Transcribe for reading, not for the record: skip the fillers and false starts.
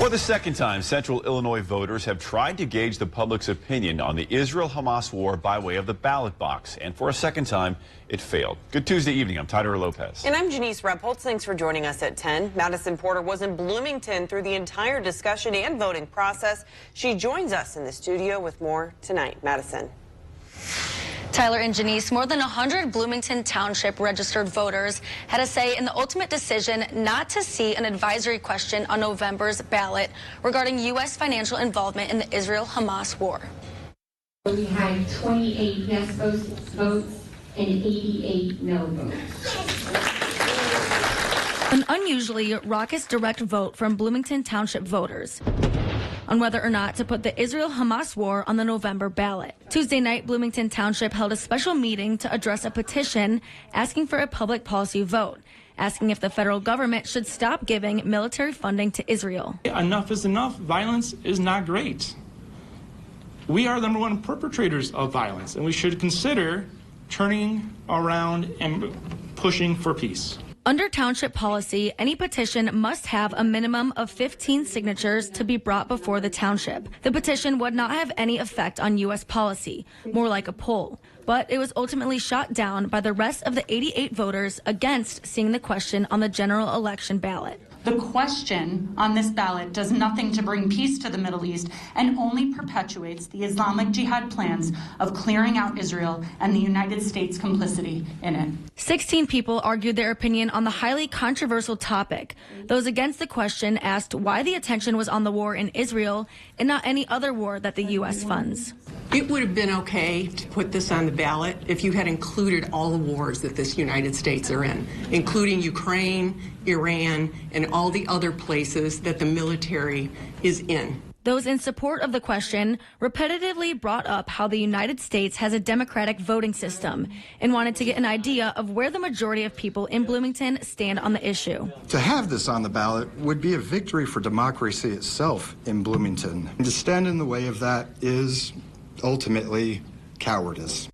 For the second time, Central Illinois voters have tried to gauge the public's opinion on the Israel-Hamas war by way of the ballot box. And for a second time, it failed. Good Tuesday evening. I'm Tyler Lopez. And I'm Janice Repholtz. Thanks for joining us at 10. Madison Porter was in Bloomington through the entire discussion and voting process. She joins us in the studio with more tonight. Madison. Tyler and Janice, more than 100 Bloomington Township registered voters had a say in the ultimate decision not to see an advisory question on November's ballot regarding U.S. financial involvement in the Israel-Hamas war. We had 28 yes votes and 88 no votes. An unusually raucous direct vote from Bloomington Township voters on whether or not to put the Israel-Hamas war on the November ballot. Tuesday night, Bloomington Township held a special meeting to address a petition asking for a public policy vote, asking if the federal government should stop giving military funding to Israel. Enough is enough. Violence is not great. We are the #1 perpetrators of violence, and we should consider turning around and pushing for peace. Under township policy, any petition must have a minimum of 15 signatures to be brought before the township. The petition would not have any effect on U.S. policy, more like a poll, but it was ultimately shot down by the rest of the 88 voters against seeing the question on the general election ballot. The question on this ballot does nothing to bring peace to the Middle East and only perpetuates the Islamic Jihad plans of clearing out Israel and the United States' complicity in it. 16 people argued their opinion on the highly controversial topic. Those against the question asked why the attention was on the war in Israel and not any other war that the U.S. funds. It would have been okay to put this on the ballot if you had included all the wars that this United States are in, including Ukraine, Iran, and all the other places that the military is in. Those in support of the question repetitively brought up how the United States has a democratic voting system and wanted to get an idea of where the majority of people in Bloomington stand on the issue. To have this on the ballot would be a victory for democracy itself in Bloomington. And to stand in the way of that is ultimately cowardice.